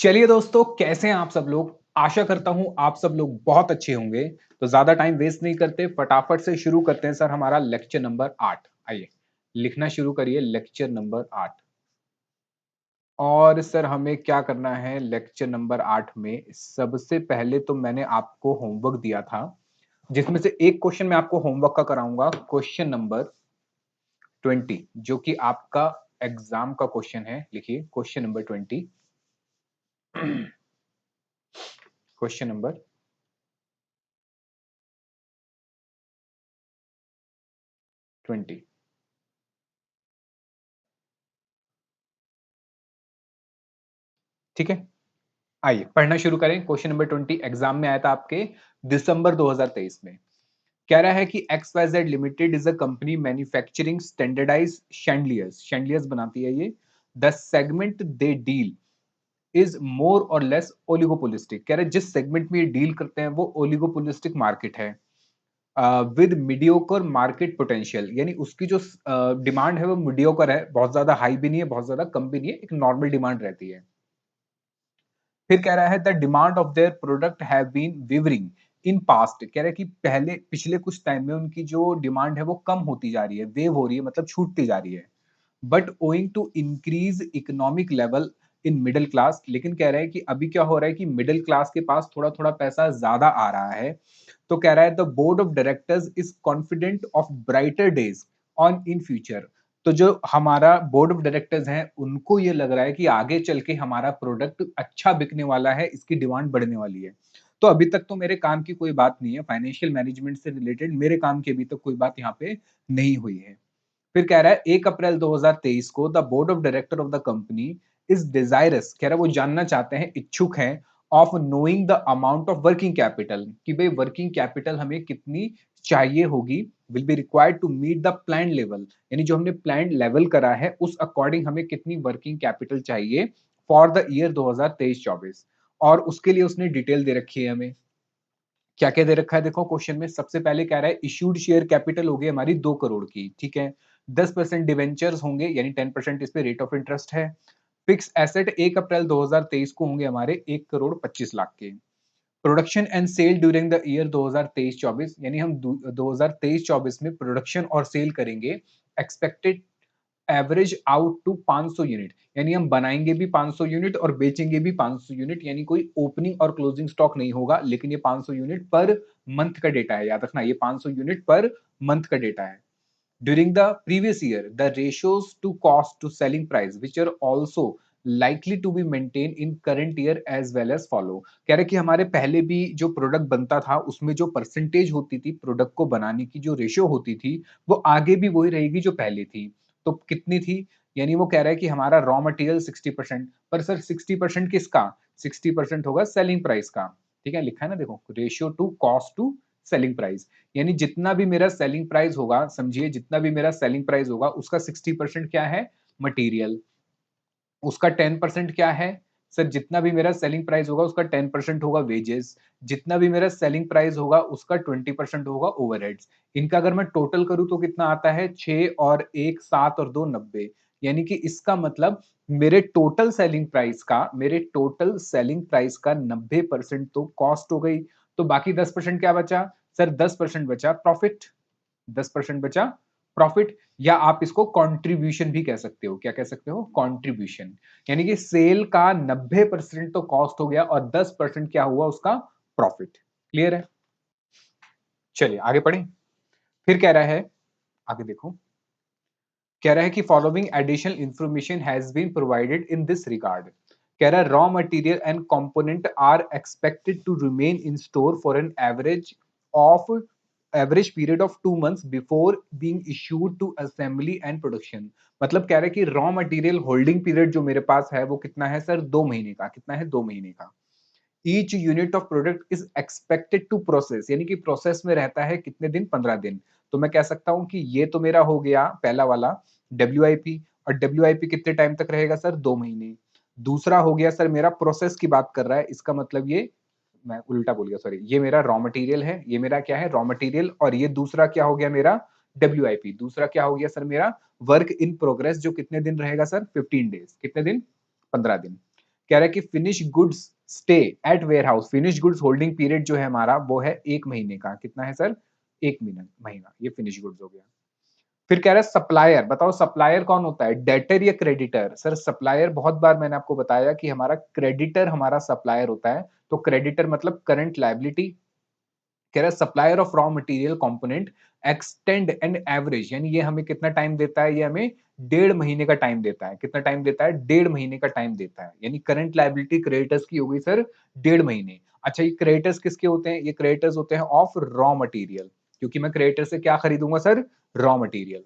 चलिए दोस्तों, कैसे हैं आप सब लोग? आशा करता हूं आप सब लोग बहुत अच्छे होंगे। तो ज्यादा टाइम वेस्ट नहीं करते, फटाफट से शुरू करते हैं सर हमारा लेक्चर नंबर 8। आइए लिखना शुरू करिए, लेक्चर नंबर 8। और सर हमें क्या करना है लेक्चर नंबर 8 में? सबसे पहले तो मैंने आपको होमवर्क दिया था, जिसमें से एक क्वेश्चन मैं आपको होमवर्क का कराऊंगा, क्वेश्चन नंबर 20, जो कि आपका एग्जाम का क्वेश्चन है। लिखिए क्वेश्चन नंबर 20। Question number 20। ठीक है, आइए पढ़ना शुरू करें। क्वेश्चन नंबर 20 एग्जाम में आया था आपके दिसंबर 2023 में। कह रहा है कि XYZ limited is a company manufacturing standardise chandeliers, chandeliers बनाती है ये। The segment they deal is more or less oligopolistic. कह रहे हैं जिस सेगमेंट में ये डील करते हैं वो ओलिगोपोलिस्टिक मार्केट है, विद मीडियोकर मार्केट पोटेंशियल। यानी उसकी जो डिमांड है वो मीडियोकर है, बहुत ज्यादा हाई भी नहीं है, बहुत ज्यादा कम भी नहीं है, एक नॉर्मल डिमांड रहती है। फिर कह रहा है the demand of their product have been wavering in past. कह रहा है कि पहले पिछले कुछ टाइम में उनकी जो डिमांड है वो कम होती जा रही है, वेव हो रही है, मतलब छूटती जा रही है। But owing to increase economic level in middle class. लेकिन कह रहा है कि अभी क्या हो रहा है कि मिडिल क्लास के पास थोड़ा थोड़ा पैसा ज्यादा आ रहा है। तो कह रहा है the board of directors is confident of brighter days on in future. तो जो हमारा बोर्ड ऑफ डायरेक्टर्स हैं उनको ये लग रहा है कि आगे चल के हमारा प्रोडक्ट अच्छा बिकने वाला है, इसकी डिमांड बढ़ने वाली है। तो अभी तक तो मेरे काम की कोई बात नहीं है, फाइनेंशियल मैनेजमेंट से रिलेटेड मेरे काम की अभी तक कोई बात यहाँ पे नहीं हुई है। फिर कह रहा है 1 अप्रैल 2023 को the board of director of the company is desirous. कह रहा है वो जानना चाहते हैं, इच्छुक हैं, of knowing the amount of working capital, कि भाई वर्किंग कैपिटल हमें कितनी चाहिए होगी, will be required to meet the plan level. यानी जो हमने प्लान लेवल करा है उस अकॉर्डिंग हमें कितनी वर्किंग कैपिटल चाहिए फॉर द ईयर 2023-24। और उसके लिए उसने डिटेल दे रखी है हमें। क्या क्या दे रखा है देखो क्वेश्चन में। सबसे पहले कह रहा है इश्यूड शेयर कैपिटल होगी हमारी 2 करोड़ की, ठीक है। 10% डिवेंचर्स होंगे, यानी 10% इस पे रेट ऑफ इंटरेस्ट है। फिक्स एसेट 1 अप्रैल 2023 को होंगे हमारे 1 करोड़ 25 लाख के। Production and sale during the year 2023-24, यानी हम 2023-24 में प्रोडक्शन और सेल करेंगे। Expected average out to 500 unit, यानी हम बनाएंगे भी 500 यूनिट और बेचेंगे भी 500 यूनिट, यानी कोई ओपनिंग और क्लोजिंग स्टॉक नहीं होगा। लेकिन ये 500 यूनिट पर मंथ का डेटा है, याद रखना ये 500 यूनिट पर मंथ का डेटा है। During the previous year the ratios to cost to selling price which are also likely to be maintain in current year as well as follow. कह रहे कि हमारे पहले भी जो प्रोडक्ट बनता था उसमें जो परसेंटेज होती थी प्रोडक्ट को बनाने की, जो रेशियो होती थी, वो आगे भी वही रहेगी जो पहले थी। तो कितनी थी? यानी वो कह रहा है कि हमारा रॉ मटेरियल 60%, पर सर 60% किसका? 60% होगा सेलिंग प्राइस का। ठीक है, लिखा है ना, देखो ratio to cost to selling price. यानी जितना भी मेरा सेलिंग प्राइस होगा, समझिए जितना भी मेरा सेलिंग प्राइस होगा उसका 60% क्या है? मटेरियल। उसका 10% क्या है? सर जितना भी मेरा सेलिंग प्राइस होगा उसका 10% होगा वेजेस। जितना भी मेरा सेलिंग प्राइस होगा उसका 20% होगा ओवरहेड्स। इनका अगर मैं टोटल करूं तो कितना आता है? 6 और 1 7 और 2 90। यानी कि इसका मतलब मेरे टोटल सेलिंग प्राइस का 90% तो कॉस्ट हो गई। तो बाकी 10% क्या बचा? सर 10% बचा प्रॉफिट। 10% बचा प्रॉफिट, या आप इसको कंट्रीब्यूशन भी कह सकते हो। क्या कह सकते हो? कंट्रीब्यूशन। यानी कि सेल का 90% तो कॉस्ट हो गया और 10% क्या हुआ? उसका प्रॉफिट। क्लियर है? चलिए आगे पढ़ें। फिर कह रहा है, आगे देखो, कह रहा है कि following additional information has been provided in this regard. कह रहा है raw material and component are expected to remain in store for an of average period of 2 months before being issued to assembly and production. मतलब कह रहा है कि raw material holding period जो मेरे पास है वो कितना है सर? 2 महीने का। कितना है? 2 महीने का। Each unit of product is expected to process, यानी कि प्रोसेस में रहता है कितने दिन? 15 दिन। तो मैं कह सकता हूं कि ये तो मेरा हो गया पहला वाला WIP। और WIP कितने टाइम तक रहेगा सर? 2 महीने। दूसरा हो गया सर मेरा प्रोसेस की बात कर रहा है, इसका मतलब ये, मैं उल्टा बोल गया सॉरी, ये मेरा रॉ मटेरियल है, ये मेरा क्या है? Raw material. और ये दूसरा क्या हो गया मेरा? WIP। दूसरा क्या हो गया सर मेरा? वर्क इन प्रोग्रेस, जो कितने दिन रहेगा सर? 15 डेज। कितने दिन? 15 दिन। कह रहा है कि finish goods stay at warehouse, finish goods holding period जो है हमारा वो है 1 महीने का। कितना है सर? 1 महीना। ये फिनिश गुड्स हो गया। फिर कह रहा है सप्लायर, बताओ सप्लायर कौन होता है, डेटर या क्रेडिटर? सर सप्लायर बहुत बार मैंने आपको बताया कि हमारा क्रेडिटर हमारा सप्लायर होता है, तो क्रेडिटर मतलब करंट लायबिलिटी। कह रहा है supplier of raw material component extend and average, यानी ये हमें कितना टाइम देता है, ये हमें 1.5 महीने का टाइम देता है। कितना टाइम देता है? 1.5 महीने का टाइम देता है। यानी करंट लायबिलिटी क्रेडिटर्स की हो गई सर 1.5 महीने। अच्छा, ये क्रेडिटर्स किसके होते हैं? ये क्रेडिटर्स होते हैं ऑफ रॉ मटेरियल, क्योंकि मैं क्रेडिटर से क्या खरीदूंगा सर? Raw material.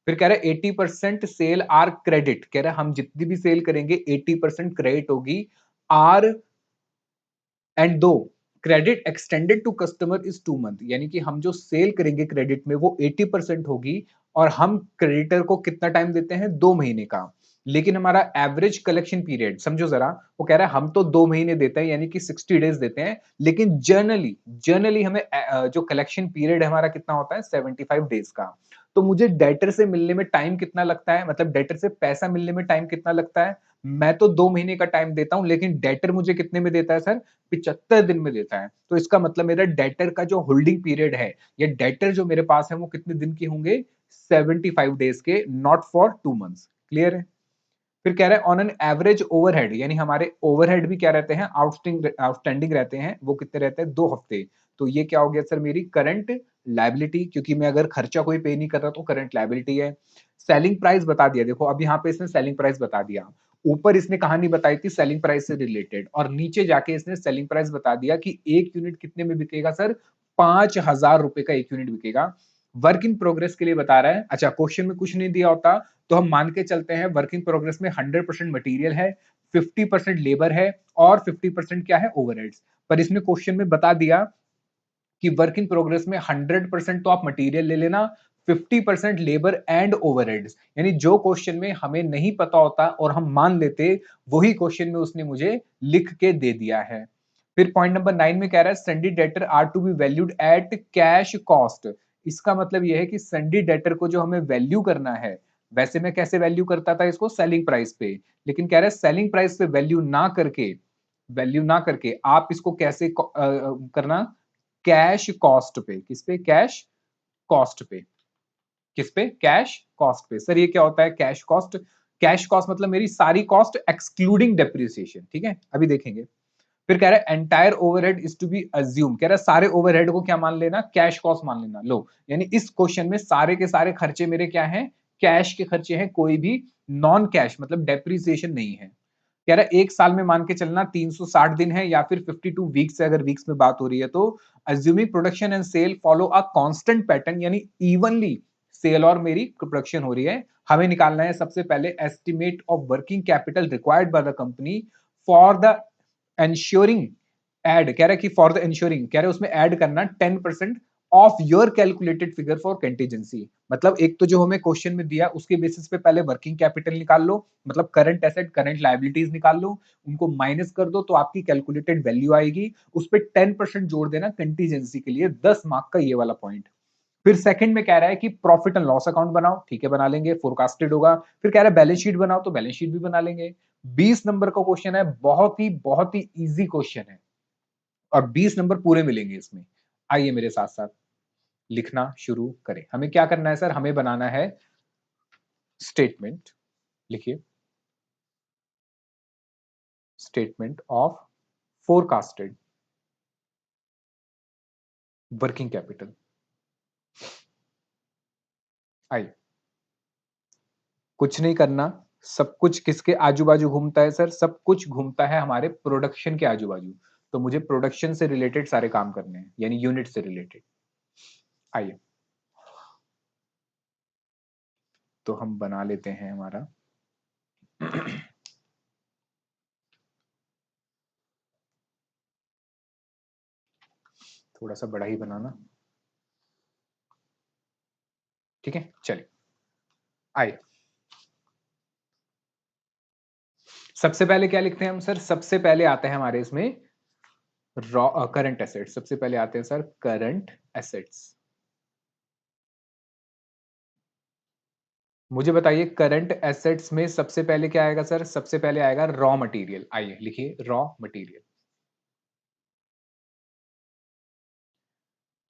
फिर कह रहा है 80% सेल आर क्रेडिट, कह रहा है हम जितनी भी सेल करेंगे 80% क्रेडिट होगी। आर एंड दो credit extended to customer is 2 month, यानी कि हम जो सेल करेंगे क्रेडिट में वो 80% होगी, और हम क्रेडिटर को कितना टाइम देते हैं? 2 महीने का। लेकिन हमारा एवरेज कलेक्शन पीरियड समझो जरा, वो कह रहा है हम तो 2 महीने देते हैं, यानी कि 60 डेज देते हैं, लेकिन जर्नली जर्नली हमें जो कलेक्शन पीरियड है हमारा कितना होता है? 75 डेज का। तो मुझे डेटर से मिलने में टाइम कितना लगता है, मतलब डेटर से पैसा मिलने में टाइम कितना लगता है? मैं तो 2 महीने का टाइम देता हूं, लेकिन डेटर मुझे कितने में देता है सर? 75 दिन में देता है। तो इसका मतलब मेरा डेटर का जो होल्डिंग पीरियड है, या डेटर जो मेरे पास है, वो कितने दिन के होंगे? 75 डेज के, नॉट फॉर 2 मंथ्स। क्लियर है? फिर कह रहा है ऑन एन एवरेज ओवरहेड, यानी हमारे ओवरहेड भी क्या रहते हैं? आउटस्टैंडिंग रहते हैं। वो कितने रहते हैं? 2 हफ्ते। तो ये क्या हो गया सर? मेरी करंट लायबिलिटी, क्योंकि मैं अगर खर्चा कोई पे नहीं कर रहा तो करंट लायबिलिटी है। सेलिंग प्राइस बता दिया, देखो अब यहाँ पे इसने सेलिंग प्राइस बता दिया। ऊपर इसने कहानी बताई थी सेलिंग प्राइस से रिलेटेड, और नीचे जाके इसने सेलिंग प्राइस बता दिया कि एक यूनिट कितने में बिकेगा सर? 5,000 रुपए का एक यूनिट बिकेगा। वर्क इन प्रोग्रेस के लिए बता रहा है। अच्छा, क्वेश्चन में कुछ नहीं दिया होता तो हम मान के चलते हैं वर्क इन प्रोग्रेस में 100% मटेरियल है, 50% लेबर है, और 50% क्या है? ओवरहेड्स। पर इसने क्वेश्चन में बता दिया कि वर्क इन प्रोग्रेस में 100% तो आप मटेरियल ले लेना, 50% लेबर एंड ओवरहेड्स। यानी जो क्वेश्चन में हमें नहीं पता होता और हम मान लेते, वही क्वेश्चन में उसने मुझे लिख के दे दिया है। फिर पॉइंट नंबर 9 में कह रहा है sundry debtor are to be valued at cash cost. इसका मतलब यह है कि सन्डी डेटर को जो हमें वैल्यू करना है, वैसे मैं कैसे वैल्यू करता था इसको? सेलिंग प्राइस पे। लेकिन कह रहा है सेलिंग प्राइस पे वैल्यू ना करके आप इसको कैसे करना? कैश कॉस्ट पे। किस पे? कैश कॉस्ट पे। किस पे? कैश कॉस्ट पे। सर ये क्या होता है कैश कॉस्ट? कैश कॉस्ट मतलब मेरी सारी कॉस्ट एक्सक्लूडिंग डेप्रिसिएशन। ठीक है, अभी देखेंगे। फिर कह रहा है entire overhead is to be assume, कह रहा है सारे ओवरहेड को क्या मान लेना? कैश कॉस्ट मान लेना। लो, यानी इस क्वेश्चन में सारे के सारे खर्चे मेरे क्या हैं? कैश के खर्चे हैं, कोई भी नॉन कैश मतलब डेप्रिसिएशन नहीं है। कह रहा है एक साल में मान के चलना 360 दिन है, या फिर 52 वीक्स है, अगर वीक्स में बात हो रही है तो। Assuming production and sale follow a constant pattern, यानी इवनली सेल और मेरी प्रोडक्शन हो रही है। हमें निकालना है सबसे पहले estimate of working capital required by the company for the ensuring एड, कह रहा है कि फॉर द एंश्योरिंग, कह रहा है उसमें ऐड करना 10% of your calculated figure for contingency. मतलब एक तो जो हमें क्वेश्चन में दिया उसके बेसिस पे पहले वर्किंग कैपिटल निकाल लो, मतलब करंट एसेट करंट लायबिलिटीज निकाल लो, उनको माइनस कर दो तो आपकी कैलकुलेटेड वैल्यू आएगी। उस पर 10% जोड़ देना कंटीजेंसी के लिए, 10 मार्क का ये वाला पॉइंट। फिर सेकंड में कह रहा है कि प्रॉफिट एंड लॉस अकाउंट बनाओ, ठीक है बना लेंगे, फोरकास्टेड होगा। फिर कह रहा है बैलेंस शीट बनाओ, तो बैलेंस शीट भी बना लेंगे। 20 नंबर का क्वेश्चन है, बहुत ही इजी क्वेश्चन है, और 20 नंबर पूरे मिलेंगे इसमें। आइए मेरे साथ साथ लिखना शुरू करें। हमें क्या करना है सर? हमें बनाना है स्टेटमेंट। लिखिए, statement of forecasted working capital. आइए, कुछ नहीं करना, सब कुछ किसके आजू बाजू घूमता है सर? सब कुछ घूमता है हमारे प्रोडक्शन के आजू बाजू। तो मुझे प्रोडक्शन से रिलेटेड सारे काम करने हैं, यानी यूनिट से रिलेटेड। आइए, तो हम बना लेते हैं हमारा थोड़ा सा बड़ा ही बनाना। ठीक है, चलिए आइए। सबसे पहले क्या लिखते हैं हम सर? सबसे पहले आते हैं हमारे इसमें रॉ करंट एसेट्स। सबसे पहले आते हैं सर करंट एसेट्स। मुझे बताइए करंट एसेट्स में सबसे पहले क्या आएगा सर? सबसे पहले आएगा रॉ मटेरियल। आइए लिखिए रॉ मटेरियल।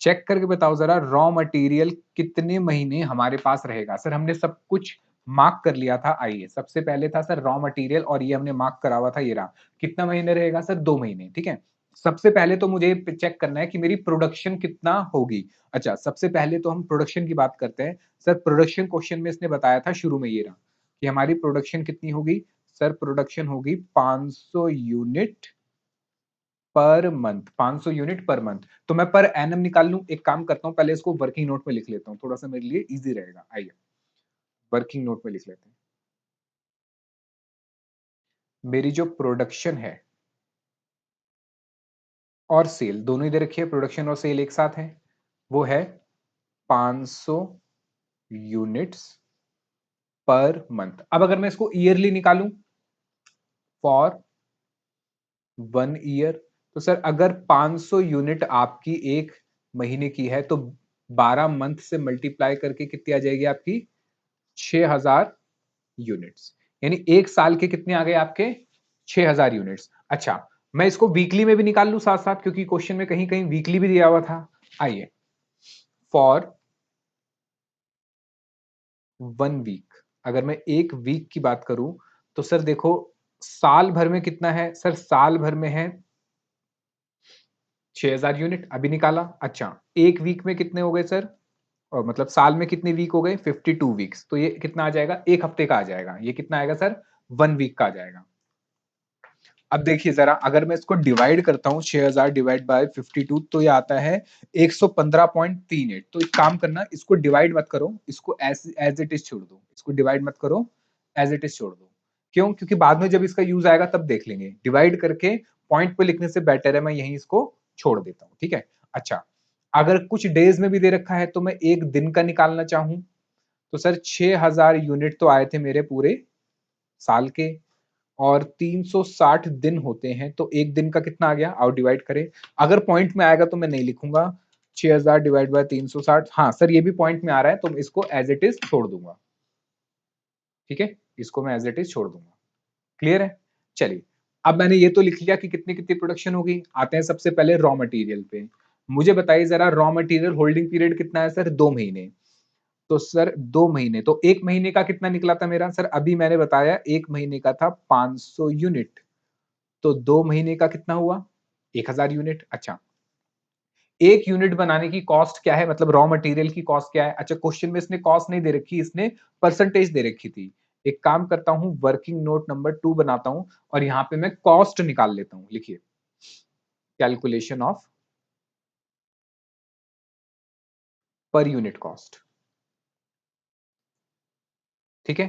चेक करके बताओ जरा रॉ मटेरियल कितने महीने हमारे पास रहेगा? सर हमने सब कुछ मार्क कर लिया था। आइए सबसे पहले था सर रॉ मटेरियल और ये हमने मार्क करा हुआ था, ये रहा। कितना महीने रहेगा सर? 2 महीने, ठीक है। सबसे पहले तो मुझे चेक करना है कि मेरी प्रोडक्शन कितना होगी। अच्छा, सबसे पहले तो हम प्रोडक्शन की बात करते हैं। सर प्रोडक्शन क्वेश्चन में इसने बताया था शुरू में, ये रहा कि हमारी प्रोडक्शन कितनी होगी। सर प्रोडक्शन होगी 500 unit per month. 500 unit per month. तो मैं पर एनम निकाल लूं? एक काम करता हूं, पहले इसको वर्किंग नोट में लिख लेता हूं, थोड़ा सा मेरे लिए इजी रहेगा। आइए वर्किंग नोट में लिख लेते हैं। मेरी जो प्रोडक्शन है और सेल दोनों ही दे रखी है, प्रोडक्शन और सेल एक साथ है, वो है 500 यूनिट्स पर मंथ। अब अगर मैं इसको ईयरली निकालूं, फॉर 1 ईयर, तो सर अगर 500 यूनिट आपकी एक महीने की है तो 12 मंथ से मल्टीप्लाई करके कितनी आ जाएगी आपकी? 6000 यूनिट्स। यानी एक साल के कितने आ गए आपके? 6000 यूनिट्स। अच्छा, मैं इसको वीकली में भी निकाल लूं साथ साथ, क्योंकि क्वेश्चन में कहीं कहीं वीकली भी दिया हुआ था। आइए, फॉर 1 वीक, अगर मैं एक वीक की बात करूं तो सर देखो साल भर में कितना है? सर साल भर में है 6000 यूनिट, अभी निकाला। अच्छा, एक वीक में कितने हो गए सर? और मतलब साल में कितने वीक हो गए? 52 वीक्स। तो ये कितना आ जाएगा? एक हफ्ते का आ जाएगा। ये कितना आएगा सर? 1 वीक का आ जाएगा। अब देखिए जरा, अगर मैं इसको डिवाइड करता हूँ 6000 डिवाइड बाय 52, तो ये आता है 115.38। तो एक काम करना, इसको डिवाइड मत करो, इसको एज एज इट इज छोड़ दो। इसको डिवाइड मत करो, एज इट इज छोड़ दो। क्यों? क्योंकि बाद में जब इसका यूज आएगा तब देख लेंगे। डिवाइड करके पॉइंट पे लिखने से बेटर है मैं यहीं इसको छोड़ देता हूँ, ठीक है। अच्छा, अगर कुछ डेज में भी दे रखा है तो मैं एक दिन का निकालना चाहूं, तो सर 6000 यूनिट तो आए थे मेरे पूरे साल के, और 360 दिन होते हैं, तो एक दिन का कितना आ गया? आओ डिवाइड करें। अगर पॉइंट में आएगा तो मैं नहीं लिखूंगा, 6000 डिवाइड बाय 360। हाँ सर, ये भी पॉइंट में आ रहा है तो इसको एज इट इज छोड़ दूंगा, ठीक है। इसको मैं एज इट इज छोड़ दूंगा। क्लियर है? चलिए, अब मैंने ये तो लिख लिया कि कितनी कितनी प्रोडक्शन होगी। आते हैं सबसे पहले रॉ मटेरियल पे। मुझे बताइए जरा रॉ मटेरियल होल्डिंग पीरियड कितना है सर? 2 महीने। तो सर 2 महीने, तो एक महीने का कितना निकला था मेरा? सर अभी मैंने बताया एक महीने का था 500 यूनिट, तो 2 महीने का कितना हुआ? 1000 यूनिट। अच्छा, एक यूनिट बनाने की कॉस्ट क्या है? मतलब रॉ मटेरियल की कॉस्ट क्या है? अच्छा, क्वेश्चन में इसने कॉस्ट नहीं दे रखी, इसने परसेंटेज दे रखी थी। एक काम करता हूं, वर्किंग नोट नंबर 2 बनाता हूं और यहां पे मैं कॉस्ट निकाल लेता हूं। लिखिए, calculation of per unit cost, ठीक है।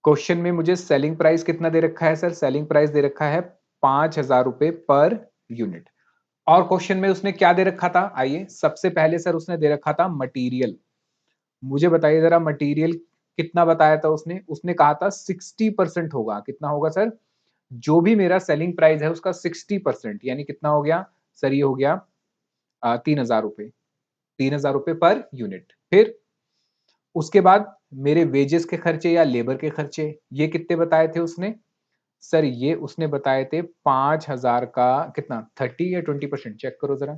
क्वेश्चन में मुझे सेलिंग प्राइस कितना दे रखा है सर? सेलिंग प्राइस दे रखा है 5000 रुपए पर यूनिट। और क्वेश्चन में उसने क्या दे रखा था? आइए, सबसे पहले सर उसने दे रखा था मटेरियल। मुझे बताइए जरा मटेरियल कितना बताया था उसने? उसने कहा था 60% होगा। कितना होगा सर? जो भी मेरा सेलिंग प्राइस है उसका 60%, यानी कितना हो गया सर? ये हो गया 3000 रुपए। 3000 रुपए पर यूनिट। फिर उसके बाद मेरे वेजेस के खर्चे या लेबर के खर्चे, ये कितने बताए थे उसने? सर ये उसने बताए थे 5000 का कितना, 30 या 20%? चेक करो जरा।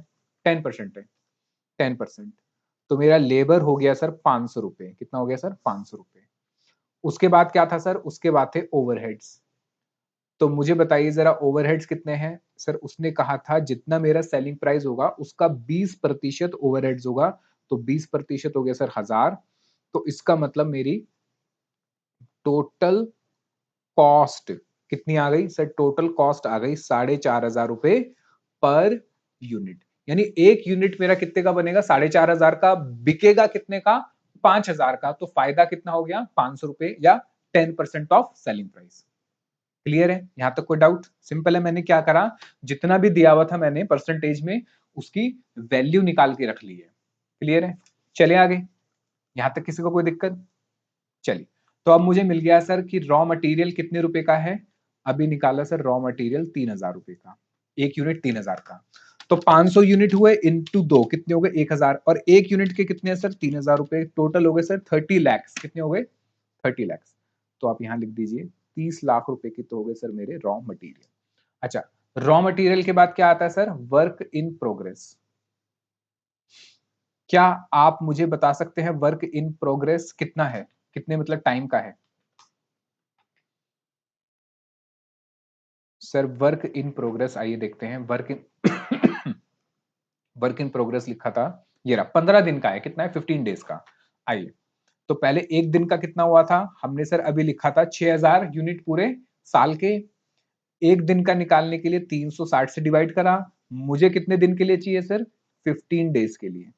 10% है, 10%। तो मेरा लेबर हो गया सर 500 रुपए। कितना हो गया सर? 500 रुपए। उसके बाद क्या था सर? उसके बाद थे ओवरहेड्स। तो मुझे बताइए जरा ओवरहेड्स कितने हैं? सर उसने कहा था जितना मेरा सेलिंग प्राइस होगा उसका 20% ओवरहेड्स होगा। तो 20% हो गया सर 1000। तो इसका मतलब मेरी टोटल कॉस्ट कितनी आ गई सर? टोटल कॉस्ट आ गई 4500 रुपए पर यूनिट। यानी एक यूनिट मेरा कितने का बनेगा? 4500 का। बिकेगा कितने का? 5000 का। तो फायदा कितना हो गया? 500 रुपए या 10% ऑफ सेलिंग प्राइस। क्लियर है? यहां तक कोई डाउट? सिंपल है। मैंने क्या करा, जितना भी दिया हुआ था मैंने परसेंटेज में उसकी वैल्यू निकाल के रख ली है। क्लियर है? चले आगे। यहां तक किसी को कोई दिक्कत? चलिए, तो अब मुझे मिल गया सर कि रॉ मटेरियल कितने रुपए का है। अभी निकाला सर रॉ मटेरियल 3000 रुपए का। एक यूनिट 3000 का। तो 500 यूनिट हुए इंटू 2 कितने हो गए? 1000। और एक यूनिट के कितने हैं सर? 3000 रुपए। टोटल हो गए सर 30 लैक्स। कितने हो गए? 30 लाख। तो आप यहाँ लिख दीजिए 30 लाख रुपए के तो हो गए सर मेरे रॉ मटेरियल। अच्छा, रॉ मटेरियल के बाद क्या आता है सर? Work in progress. क्या आप मुझे बता सकते हैं वर्क इन प्रोग्रेस कितना है? कितने मतलब टाइम का है? सर वर्क इन प्रोग्रेस, आइए देखते हैं। Work in work in progress लिखा था, ये रहा, 15 दिन का है। कितना है? 15 डेज का। आइए, तो पहले एक दिन का कितना हुआ था? हमने सर अभी लिखा था 6000 यूनिट पूरे साल के। एक दिन का निकालने के लिए 360 से डिवाइड करा। मुझे कितने दिन के लिए चाहिए सर? 15 डेज के लिए।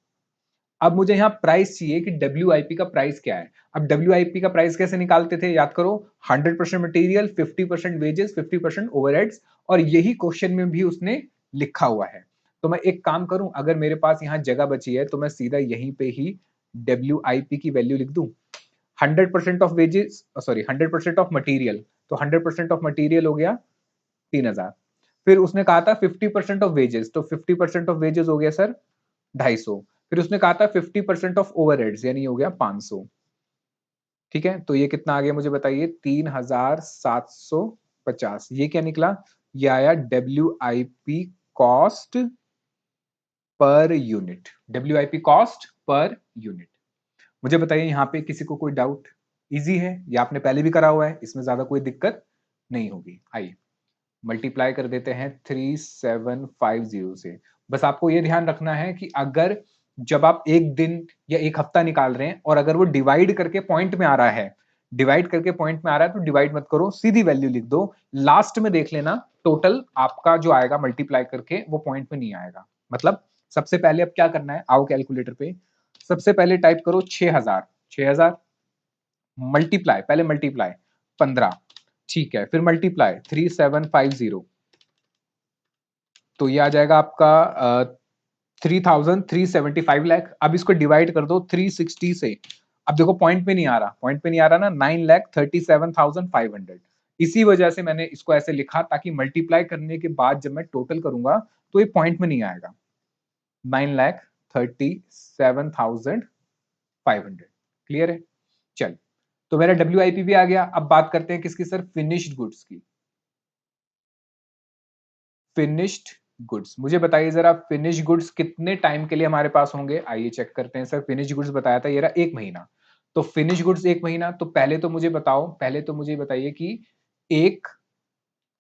अब मुझे यहाँ प्राइस चाहिए कि WIP का प्राइस क्या है। अब WIP का प्राइस कैसे निकालते थे? याद करो, 100% मटेरियल, 50% वेजेस, 50% ओवरहेड्स। और यही क्वेश्चन में भी उसने लिखा हुआ है। तो मैं एक काम करूं, अगर मेरे पास यहाँ जगह बची है तो मैं सीधा यहीं पे ही WIP की वैल्यू लिख दूं। 100% of wages, sorry 100% of material, तो 100% ऑफ मटेरियल हो गया 3000। फिर उसने कहा था 50% ऑफ वेजेस, तो 50% ऑफ वेजेस हो गया सर 250। फिर उसने कहा था 50% ऑफ ओवरहेड्स, यानी हो गया 500। ठीक है, तो ये कितना आ गया मुझे बताइए? 3750। ये क्या निकला? ये आया WIP cost per unit. WIP cost per unit. मुझे बताइए यहाँ पे किसी को कोई डाउट? इजी है, ये आपने पहले भी करा हुआ है, इसमें ज्यादा कोई दिक्कत नहीं होगी। आइए मल्टीप्लाई कर देते हैं 3750 से। बस आपको ये ध्यान रखना है कि अगर जब आप एक दिन या एक हफ्ता निकाल रहे हैं और अगर वो डिवाइड करके पॉइंट में आ रहा है, डिवाइड करके पॉइंट में आ रहा है, तो डिवाइड मत करो, सीधी वैल्यू लिख दो। लास्ट में देख लेना टोटल आपका जो आएगा मल्टीप्लाई करके, वो पॉइंट में नहीं आएगा। मतलब सबसे पहले अब क्या करना है, आओ कैलकुलेटर पे। सबसे पहले टाइप करो 6000, 6000 मल्टीप्लाई, पहले मल्टीप्लाई 15, ठीक है, फिर मल्टीप्लाई 3750, तो ये आ जाएगा आपका 3375 लाख। अब इसको डिवाइड कर दो 360 से। अब देखो पॉइंट पे नहीं आ रहा, पॉइंट पे नहीं आ रहा ना, 9,37,500। इसी वजह से मैंने इसको ऐसे लिखा, ताकि मल्टीप्लाई करने के बाद जब मैं टोटल करूंगा तो ये पॉइंट में नहीं आएगा। 9,37,500। क्लियर है? चल, तो मेरा WIP भी आ गया। अब बात करते हैं किसकी सर? फिनिश्ड गुड्स की। फिनिश्ड गुड्स, मुझे बताइए जरा, फिनिश गुड्स कितने टाइम के लिए हमारे पास होंगे? आइए चेक करते हैं। सर फिनिश गुड्स बताया था ये रहा 1 महीना। तो फिनिश गुड्स 1 महीना, तो पहले तो मुझे बताओ, पहले तो मुझे बताइए कि एक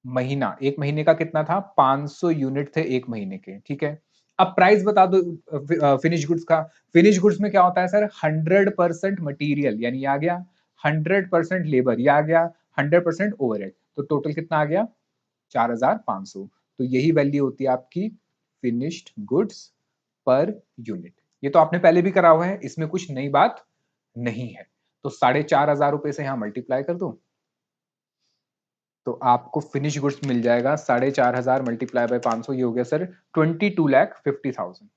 महीना, एक महीने का कितना था? 500 यूनिट थे एक महीने के। ठीक है, अब प्राइस बता दो फिनिश गुड्स का। फिनिश गुड्स में क्या होता है सर? 100% मटीरियल, यानी आ गया 100% लेबर, ये आ गया 100% ओवरहेड, तो टोटल कितना आ गया? 4500। तो यही वैल्यू होती है आपकी फिनिश्ड गुड्स पर यूनिट। ये तो आपने पहले भी करा हुआ है, इसमें कुछ नई बात नहीं है। तो 4500 रुपए से यहां मल्टीप्लाई कर दो, तो आपको फिनिश गुड्स मिल जाएगा 4500 मल्टीप्लाई बाय 500, ये हो गया सर 22,50,000।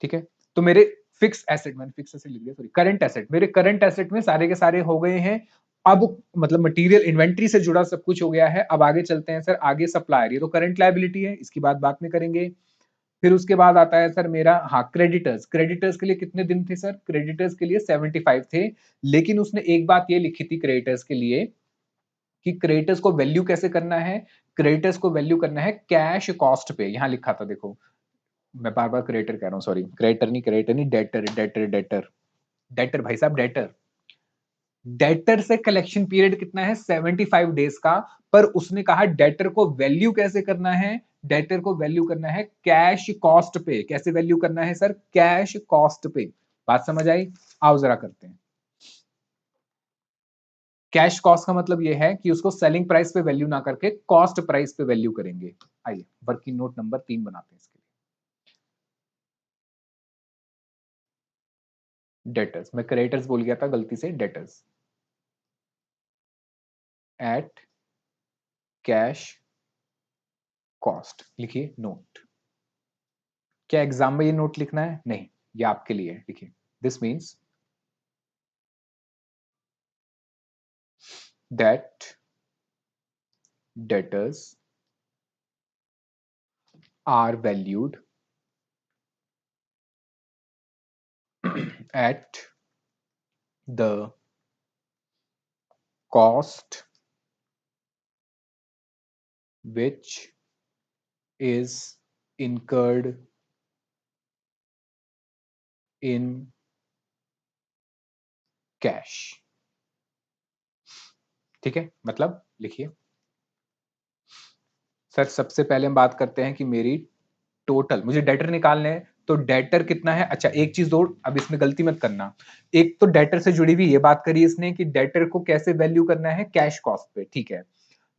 ठीक है, तो मेरे फिक्स एसेट, मैंने फिक्स एसेट लिख दिया, सॉरी करंट एसेट, मेरे करंट एसेट में सारे के सारे हो गए हैं। अब मतलब मटेरियल इन्वेंट्री से जुड़ा सब कुछ हो गया है। अब आगे चलते हैं सर, आगे सप्लायर, ये तो करंट लायबिलिटी है, इसकी बात बाद में करेंगे। फिर उसके बाद आता है सर मेरा, हाँ, क्रेडिटर्स। क्रेडिटर्स के लिए कितने दिन थे सर? क्रेडिटर्स के लिए 75 थे। लेकिन उसने एक बात ये लिखी थी क्रेडिटर्स के लिए, कि क्रेडिटर्स को वैल्यू कैसे करना है? क्रेडिटर्स को वैल्यू करना है कैश कॉस्ट पे। यहां लिखा था देखो, मैं बार बार क्रेडिटर कह रहा हूं, सॉरी क्रेडिटर नहीं, डेटर डेटर डेटर डेटर भाई साहब, डेटर। डेटर से कलेक्शन पीरियड कितना है? 75 डेज का। पर उसने कहा डेटर को वैल्यू कैसे करना है? डेटर को वैल्यू करना है कैश कॉस्ट पे। कैसे वैल्यू करना है सर? कैश कॉस्ट पे। बात समझ आई? आओ जरा करते हैं। कैश कॉस्ट का मतलब यह है कि उसको सेलिंग प्राइस पे वैल्यू ना करके कॉस्ट प्राइस पे वैल्यू करेंगे। आइए वर्किंग नोट नंबर 3 बनाते हैं इसके लिए। डेटर्स, मैं क्रेडिटर्स बोल गया था गलती से, डेटर्स एट कैश कॉस्ट। लिखिए नोट। क्या एग्जाम में ये नोट लिखना है? नहीं, ये आपके लिए है, लिखिए। This means that debtors are valued at the cost which is incurred in cash. ठीक है, मतलब लिखिए सर। सबसे पहले हम बात करते हैं कि मेरी टोटल, मुझे डेटर निकालने हैं, तो डेटर कितना है। अच्छा एक चीज और, अब इसमें गलती मत करना। एक तो डेटर से जुड़ी हुई ये बात करी इसने कि डेटर को कैसे वैल्यू करना है, कैश कॉस्ट पे, ठीक है।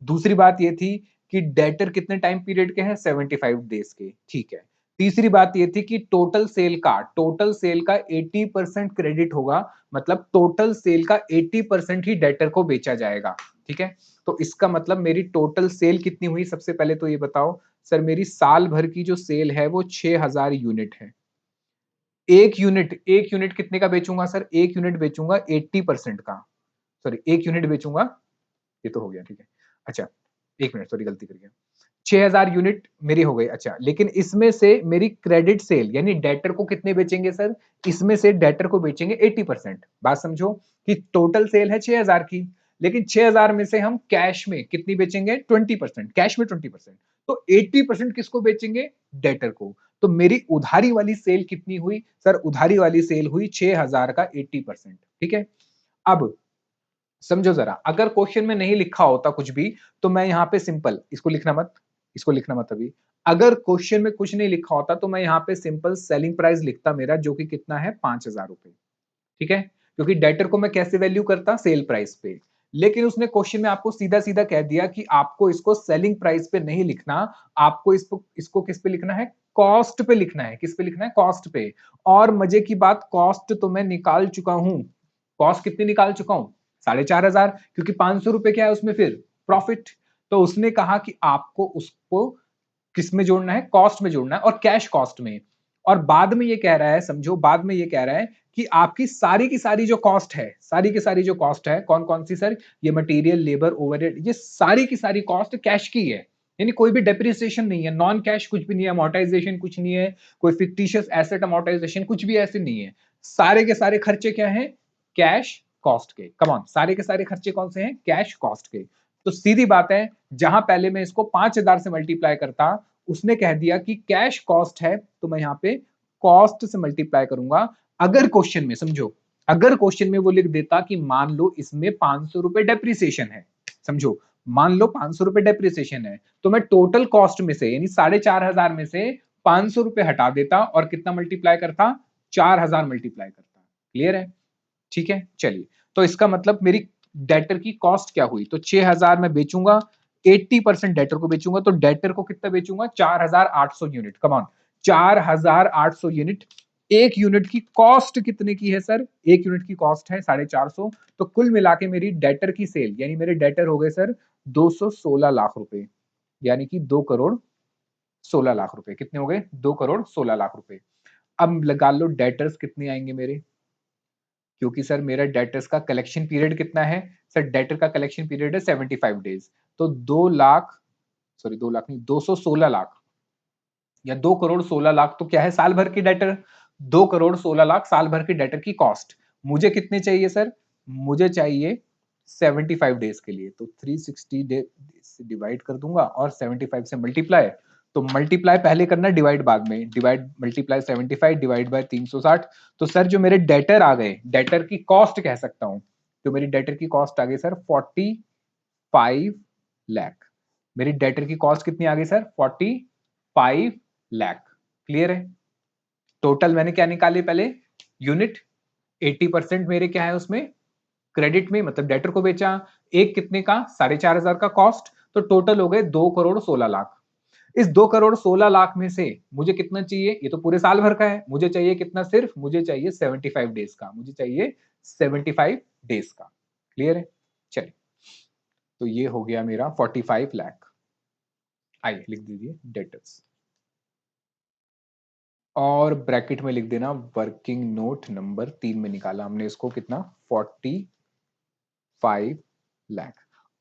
दूसरी बात ये थी कि डेटर कितने टाइम पीरियड के हैं, 75 डेज के, ठीक है। तीसरी बात ये थी कि टोटल सेल का 80% क्रेडिट होगा, मतलब टोटल सेल का 80% ही डेटर को बेचा जाएगा, ठीक है। तो इसका मतलब मेरी टोटल सेल कितनी हुई, सबसे पहले तो ये बताओ सर। मेरी साल भर की जो सेल है वो 6000 यूनिट है। एक यूनिट कितने का बेचूंगा सर, एक यूनिट बेचूंगा 80% का, सॉरी एक यूनिट बेचूंगा, ये तो हो गया, ठीक है। अच्छा एक मिनट, सॉरी गलती कर गया। 6000 यूनिट मेरी हो गई। अच्छा लेकिन इसमें से मेरी क्रेडिट सेल यानी डेटर को कितने बेचेंगे सर, इसमें से डेटर को बेचेंगे 80%। बात समझो कि टोटल सेल है 6000 की, लेकिन 6000 में से हम कैश में कितनी बेचेंगे, 20%, कैश में 20%। तो 80% किसको बेचेंगे, डेटर को। तो मेरी उधारी वाली सेल कितनी हुई सर, उधारी वाली सेल हुई 6000 का 80%, ठीक है। अब समझो जरा, अगर क्वेश्चन में नहीं लिखा होता कुछ भी, तो मैं यहाँ पे सिंपल, इसको लिखना मत अभी। अगर क्वेश्चन में कुछ नहीं लिखा होता तो मैं यहाँ पे सिंपल सेलिंग प्राइस लिखता मेरा, जो कि कितना है 5000 रुपए, ठीक है। क्योंकि डेटर को मैं कैसे वैल्यू करता, सेल प्राइस पे। लेकिन उसने क्वेश्चन में आपको सीधा सीधा कह दिया कि आपको इसको सेलिंग प्राइस पे नहीं लिखना, आपको इसको किस पे लिखना है, कॉस्ट पे लिखना है। किस पे लिखना है, कॉस्ट पे। और मजे की बात, कॉस्ट तो मैं निकाल चुका हूं। कॉस्ट कितनी निकाल चुका हूं, 4500, क्योंकि 500 रुपए क्या है उसमें फिर, प्रॉफिट। तो उसने कहा कि आपको उसको किस में जोड़ना है, कॉस्ट में जोड़ना है, और कैश कॉस्ट में। और बाद में ये कह रहा है, समझो बाद में ये कह रहा है कि आपकी सारी की सारी जो कॉस्ट है, सारी की सारी जो कॉस्ट है, कौन कौन सी सर, ये मटेरियल, लेबर, ओवरहेड, ये सारी की सारी कॉस्ट कैश की है। यानी कोई भी डेप्रिसिएशन नहीं है, नॉन कैश कुछ भी नहीं है, अमोर्टाइजेशन कुछ नहीं है, कोई फिक्टिशियस एसेट अमोर्टाइजेशन कुछ भी ऐसे नहीं है। सारे के सारे खर्चे क्या हैं, कैश कॉस्ट के। कम ऑन, सारे के सारे खर्चे कौन से हैं, कैश कॉस्ट के। तो सीधी बात है, जहां पहले मैं इसको 5000 से मल्टीप्लाई करता, उसने कह दिया कि कैश कॉस्ट है, तो मैं यहाँ पे कॉस्ट से मल्टीप्लाई करूंगा। अगर क्वेश्चन में समझो, अगर क्वेश्चन में वो लिख देता कि मान लो इसमें 500 रुपए डेप्रिसिएशन है, समझो मान लो 500 रुपए डेप्रिसिएशन है, तो मैं टोटल कॉस्ट में से यानी 4500 में से 500 रुपए हटा देता और कितना मल्टीप्लाई करता, 4000 मल्टीप्लाई करता। क्लियर है, ठीक है। चलिए, तो इसका मतलब मेरी डेटर की कॉस्ट क्या हुई, तो 6000 में बेचूंगा, 80% डेटर को बेचूंगा, तो डेटर को कितना बेचूंगा, 4800 यूनिट। कमान 4800 यूनिट। एक यूनिट की कॉस्ट कितने की है सर, एक यूनिट की कॉस्ट है 450। तो कुल मिला के मेरी डेटर की सेल, यानी मेरे डेटर हो गए सर 216 लाख रुपए, यानी कि 2 करोड़ 16 लाख रुपए। कितने हो गए, 2 करोड़ 16 लाख रुपए। अब लगा लो डेटर्स कितने आएंगे मेरे, क्योंकि सर मेरा डेटर्स का कलेक्शन पीरियड कितना है सर, डेटर का कलेक्शन पीरियड है 75 डेज। तो 2 लाख, सॉरी 2 लाख नहीं, 216 लाख या 2 करोड़ 16 लाख, तो क्या है साल भर की डेटर, 2 करोड़ 16 लाख साल भर की डेटर की कॉस्ट। मुझे कितने चाहिए सर, मुझे चाहिए 75 डेज के लिए, तो 360 डेज से डिवाइड कर दूंगा और 75 से मल्टीप्लाई। तो मल्टीप्लाई पहले करना, डिवाइड बाद में, डिवाइड मल्टीप्लाई 75 डिवाइड बाय 360। तो सर जो मेरे डेटर आ गए, डेटर की कॉस्ट कह सकता हूं, तो मेरी डेटर की कॉस्ट आ गई सर 45 लाख। मेरी डेटर की कॉस्ट कितनी आ गई सर, 45 लाख। क्लियर है। टोटल मैंने क्या निकाली पहले, यूनिट, 80% मेरे क्या है उसमें, क्रेडिट में, मतलब डेटर को बेचा। एक कितने का, 4500 का कॉस्ट, तो टोटल हो गए 2 करोड़ 16 लाख। इस 2 करोड़ 16 लाख में से मुझे कितना चाहिए, ये तो पूरे साल भर का है, मुझे चाहिए कितना, सिर्फ मुझे चाहिए 75 डेज का, मुझे चाहिए 75 डेज का। क्लियर है। चलिए, तो ये हो गया मेरा 45 लाख। आइए लिख दीजिए डेटर्स, और ब्रैकेट में लिख देना वर्किंग नोट नंबर 3 में निकाला हमने इसको कितना, 45 लाख।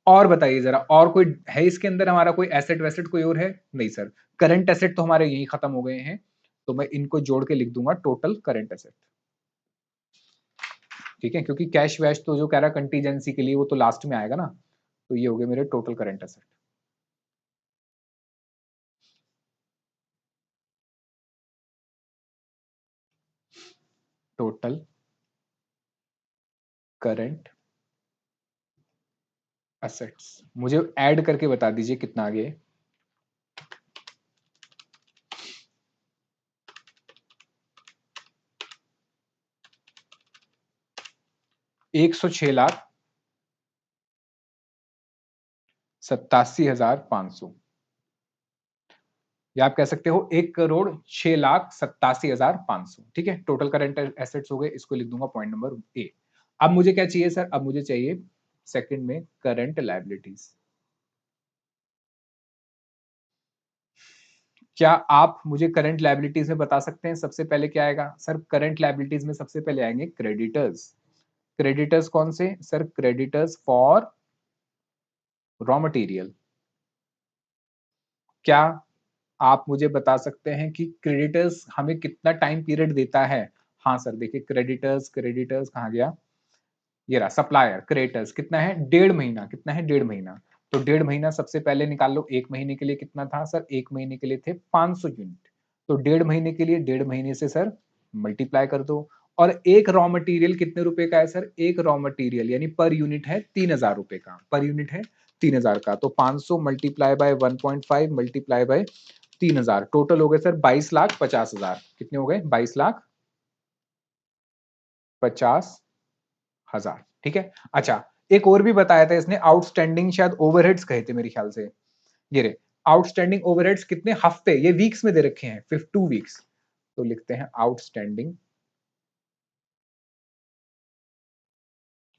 और बताइए जरा, और कोई है इसके अंदर हमारा कोई एसेट वैसेट कोई और है, नहीं सर। करंट एसेट तो हमारे यही खत्म हो गए हैं, तो मैं इनको जोड़ के लिख दूंगा टोटल करंट एसेट। ठीक है, क्योंकि कैश वैश तो जो कह रहा है कंटीजेंसी के लिए वो तो लास्ट में आएगा ना। तो ये हो गए मेरे total current asset. Total current assets मुझे ऐड करके बता दीजिए कितना आ गया। 106,87,500, या आप कह सकते हो 1,06,87,500। ठीक है, टोटल करंट एसेट्स हो गए, इसको लिख दूंगा पॉइंट नंबर ए। अब मुझे क्या चाहिए सर? अब मुझे चाहिए सेकंड में करंट लायबिलिटीज। क्या आप मुझे करंट लायबिलिटीज में बता सकते हैं सबसे पहले क्या आएगा? सर करंट लायबिलिटीज में सबसे पहले आएंगे क्रेडिटर्स। क्रेडिटर्स कौन से sir? Creditors for raw material. क्या आप मुझे बता सकते हैं कि क्रेडिटर्स हमें कितना टाइम पीरियड देता है? हाँ सर, देखिए क्रेडिटर्स, क्रेडिटर्स कहाँ गया? ये रहा सप्लायर। क्रेडिटर्स कितना है? 1.5 महीना। कितना है? 1.5 महीना। तो 1.5 महीना सबसे पहले निकाल लो। एक महीने के लिए कितना था सर? एक महीने के लिए थे 500 यूनिट। तो 1.5 महीने के लिए 1.5 महीने से सर मल्टीप्लाई कर दो। और एक रॉ मटेरियल कितने रुपए का है सर? एक रॉ मटेरियल यानी पर यूनिट है 3,000 रुपए का। पर यूनिट है 3,000 का। तो 500 multiply by 1.5 multiply by 3,000, total हो गए सर 22,50,000। कितने हो गए? 22,50,000। ठीक है। अच्छा, एक और भी बताया था इसने, आउटस्टैंडिंग शायद ओवरहेड्स कहे थे मेरे ख्याल से। ये रे आउटस्टैंडिंग ओवरहेड्स कितने हफ्ते, ये वीक्स में दे रखे हैं 52 वीक्स। तो लिखते हैं आउटस्टैंडिंग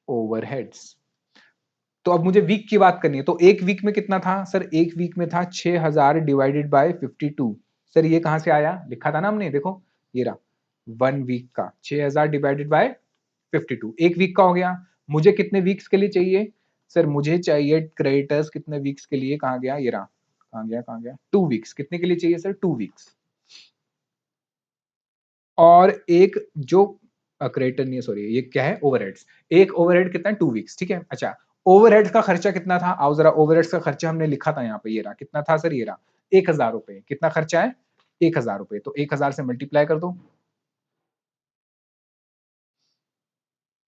ओवरहेड्स। तो अब मुझे वीक की बात करनी है। तो एक वीक में कितना था सर? एक वीक में था 6,000 डिवाइडेड बाय 52। सर ये कहां से आया? लिखा था ना हमने, देखो ये रहा। 1 वीक का 6,000 डिवाइडेड बाय 52, एक वीक का हो गया। मुझे कितने वीक्स के लिए चाहिए सर? मुझे चाहिए क्रेडिटर्स कितने वीक्स के लिए? कहां गया? ये रहा। कहां गया? कहां गया? 2 वीक्स। कितने के लिए चाहिए सर? 2 वीक्स। और एक जो क्रेडिटर नहीं है, सॉरी, ये क्या है? ओवरहेड्स। एक ओवरहेड कितना है? 2 वीक्स। ठीक है। अच्छा, ओवरहेड्स का खर्चा कितना था? आओ जरा, ओवरहेड्स का खर्चा हमने लिखा था यहाँ पे, ये रहा। कितना था सर? ये रहा 1,000 रुपए। कितना खर्चा है? 1,000 रुपए। तो 1,000 से मल्टीप्लाई कर दो,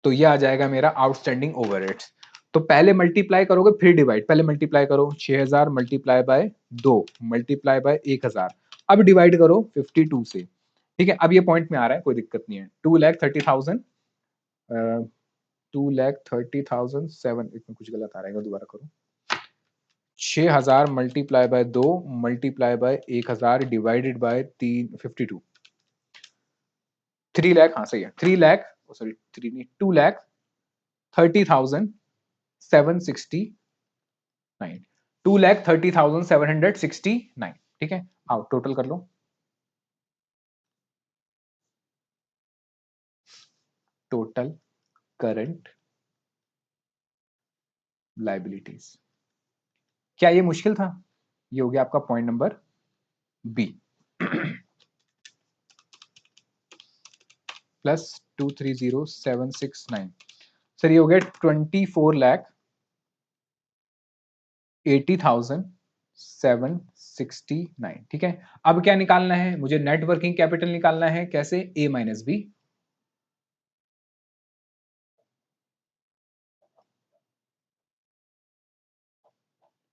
तो ये आ जाएगा मेरा आउटस्टैंडिंग ओवरहेड्स। तो पहले मल्टीप्लाई करोगे फिर डिवाइड। पहले मल्टीप्लाई करो 6,000 मल्टीप्लाई बाय 2 मल्टीप्लाई बाय 1,000। अब डिवाइड करो 52 से। ठीक है, अब ये पॉइंट में आ रहा है, कोई दिक्कत नहीं है। 2,30,000, 2,30,000 7, इसमें कुछ गलत आ रहा है, दोबारा करो। 6,000 multiply by 2 multiply by 1,000 divided by 52। 3 lakh, हाँ सही है। 3 लाख, सॉरी 3 नहीं, 2,30,769। 2,30,769। ठीक है, आओ टोटल कर लो। Total current liabilities. क्या ये मुश्किल था? ये हो गया आपका पॉइंट नंबर बी। +230,769। सर ये हो गया 24,80,769। ठीक है। अब क्या निकालना है मुझे? नेट वर्किंग कैपिटल निकालना है। कैसे? ए माइनस बी।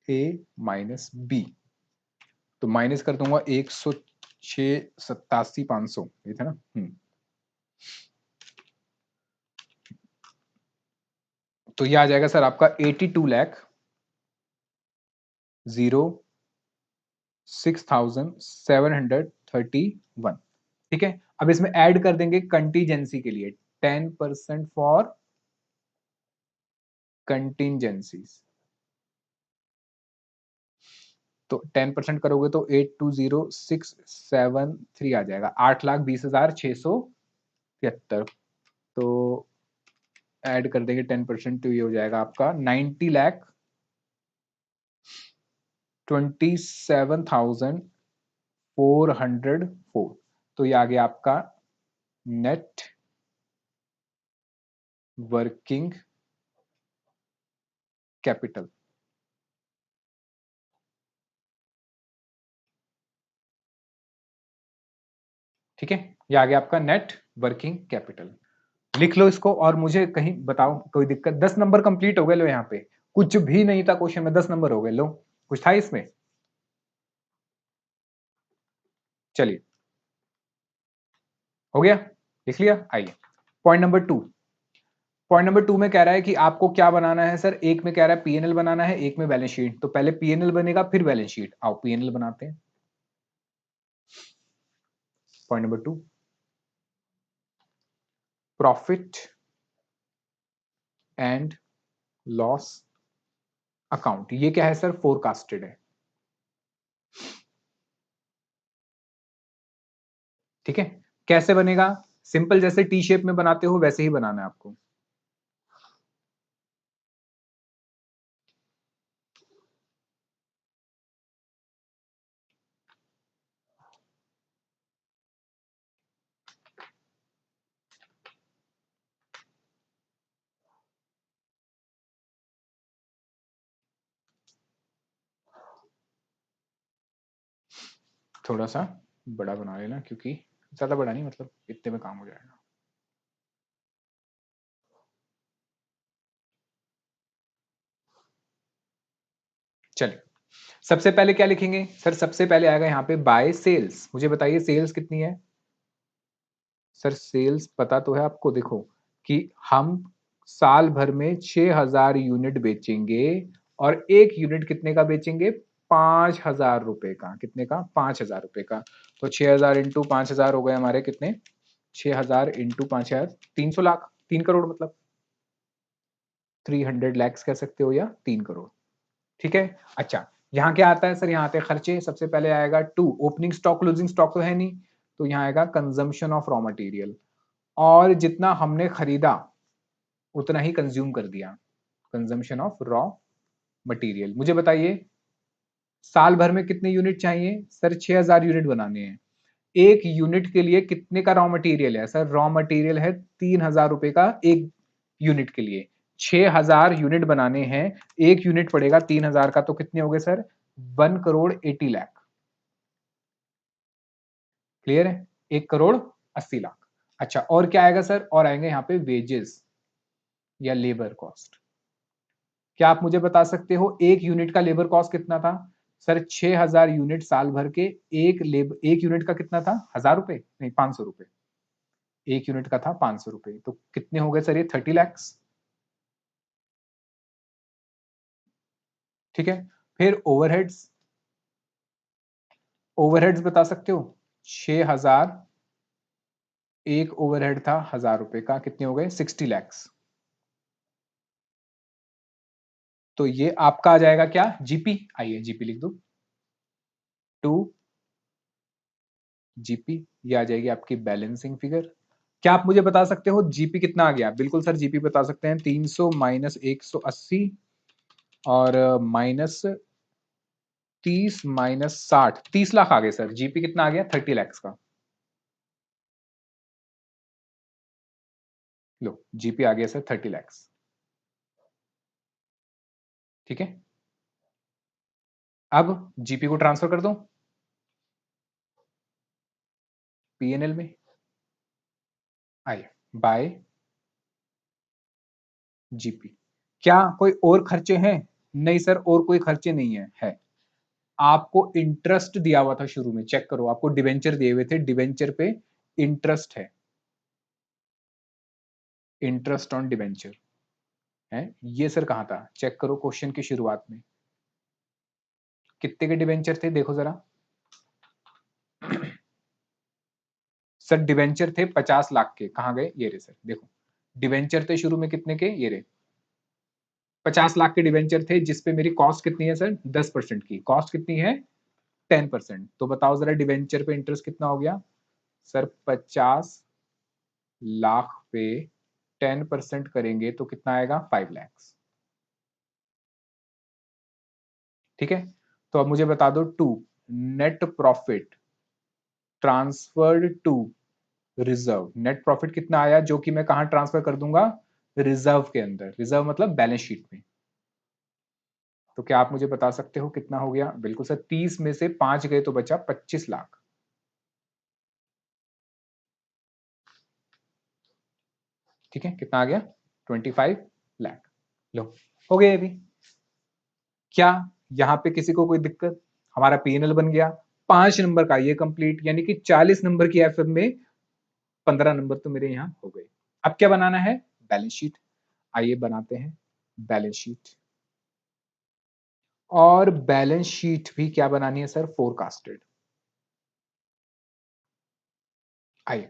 ए माइनस बी। तो माइनस कर दूंगा 106,87,500, ये था ना। तो ये आ जाएगा सर आपका 82,06,731। ठीक है। अब इसमें ऐड कर देंगे कंटीजेंसी के लिए 10% फॉर कंटीजेंसीज। तो 10% करोगे तो 820673 आ जाएगा, 8,20,673। तो ऐड कर देंगे 10%, तो ये हो जाएगा आपका 90,27,404। तो ये आ गया आपका नेट वर्किंग कैपिटल। ठीक है, ये आ गया आपका नेट वर्किंग कैपिटल। लिख लो इसको और मुझे कहीं बताओ कोई दिक्कत। 10 नंबर कंप्लीट हो गए। लो यहाँ पे कुछ भी नहीं था क्वेश्चन में, 10 नंबर हो गए। लो कुछ था इसमें? चलिए हो गया, लिख लिया। आइए पॉइंट नंबर 2। पॉइंट नंबर 2 में कह रहा है कि आपको क्या बनाना है सर। एक में कह रहा है पीएनएल बनाना है, एक में बैलेंस शीट। तो पहले पीएनएल बनेगा फिर बैलेंस शीट। आओ पीएनएल बनाते हैं। Point number 2, profit and loss account. ये क्या है सर? फोरकास्टेड है। ठीक है, कैसे बनेगा? सिंपल, जैसे टी शेप में बनाते हो वैसे ही बनाना है आपको। थोड़ा सा बड़ा बना लेना, क्योंकि ज्यादा बड़ा नहीं, मतलब इतने में काम हो जाएगा। चलिए सबसे पहले क्या लिखेंगे सर? सबसे पहले आएगा यहाँ पे बाय सेल्स। मुझे बताइए सेल्स कितनी है सर? सेल्स पता तो है आपको। देखो कि हम साल भर में 6000 यूनिट बेचेंगे, और एक यूनिट कितने का बेचेंगे? 5000 रुपए का। कितने का? 5000 रुपए का। तो 6000 इंटू 5000 हो गए हमारे कितने? 6000 इंटू 5000, 300 लाख, 3 करोड़ मतलब। 300 लैक्स कह सकते हो या 3 करोड़। ठीक है। अच्छा, यहाँ क्या आता है सर? यहाँ आते हैं खर्चे। सबसे पहले आएगा 2, ओपनिंग स्टॉक क्लोजिंग स्टॉक तो है नहीं, तो यहाँ आएगा कंजम्पशन ऑफ रॉ मटेरियल। और जितना हमने खरीदा उतना ही कंज्यूम कर दिया, कंजम्पशन ऑफ रॉ मटेरियल। मुझे बताइए साल भर में कितने यूनिट चाहिए सर? 6000 यूनिट बनाने हैं। एक यूनिट के लिए कितने का रॉ मटेरियल है सर? रॉ मटेरियल है 3000 रुपए का एक यूनिट के लिए। 6000 यूनिट बनाने हैं, एक यूनिट पड़ेगा 3000 का, तो कितने हो गए सर? 1 करोड़ 80 लाख। क्लियर है? 1 करोड़ 80 लाख। अच्छा, और क्या आएगा सर? और आएंगे यहाँ पे वेजेस या लेबर कॉस्ट। क्या आप मुझे बता सकते हो एक यूनिट का लेबर कॉस्ट कितना था सर? 6000 यूनिट साल भर के, एक यूनिट का कितना था? 1000 रुपए नहीं, 500 रुपए। एक यूनिट का था 500 रुपए, तो कितने हो गए सर? ये 30 लैक्स। ठीक है। फिर ओवरहेड्स, ओवरहेड्स बता सकते हो? 6000, एक ओवरहेड था 1000 रुपए का, कितने हो गए? 60 लैक्स। तो ये आपका आ जाएगा क्या? जीपी। आइए जीपी लिख दो। 2 जीपी, ये आ जाएगी आपकी बैलेंसिंग फिगर। क्या आप मुझे बता सकते हो जीपी कितना आ गया? बिल्कुल सर, जीपी बता सकते हैं। 300 माइनस 180 और माइनस 30 माइनस 60, 30 लाख आ गए सर। जीपी कितना आ गया? 30 लैक्स का। लो जीपी आ गया सर 30 लैक्स। ठीक है, अब जीपी को ट्रांसफर कर दो पीएनएल में। आइए बाय जीपी। क्या कोई और खर्चे हैं? नहीं सर, और कोई खर्चे नहीं है। आपको इंटरेस्ट दिया हुआ था शुरू में, चेक करो। आपको डिवेंचर दिए हुए थे, डिवेंचर पे इंटरेस्ट है। इंटरेस्ट ऑन डिवेंचर है ये सर। कहां था? चेक करो क्वेश्चन की शुरुआत में। कितने के डिवेंचर थे देखो जरा। सर डिवेंचर थे 50 लाख के। कहां गए? ये रे सर, देखो डिवेंचर थे शुरू में कितने के? ये रे 50 लाख के डिवेंचर थे, जिसपे मेरी कॉस्ट कितनी है सर? 10% की। कॉस्ट कितनी है? 10%। तो बताओ जरा डिवेंचर पे इंटरेस्ट कितना हो गया सर? 50 लाख पे 10% करेंगे तो कितना आएगा? 5 लैक्स। ठीक है, तो अब मुझे बता दो 2, net profit transferred to reserve. Net profit कितना आया जो कि मैं कहां ट्रांसफर कर दूंगा? रिजर्व के अंदर, रिजर्व मतलब बैलेंस शीट में। तो क्या आप मुझे बता सकते हो कितना हो गया? बिल्कुल सर, 30 में से 5 गए तो बचा 25 लाख। ठीक है, कितना आ गया? 25 लाख। लो, हो गए अभी। क्या यहां पे किसी को कोई दिक्कत? हमारा पीएनएल बन गया 5 नंबर का, ये कंप्लीट, यानी कि 40 नंबर की एफएम में 15 नंबर तो मेरे यहां हो गए। अब क्या बनाना है? Balance sheet. आइए बनाते हैं बैलेंस शीट। और बैलेंस शीट भी क्या बनानी है सर? फोरकास्टेड। आइए,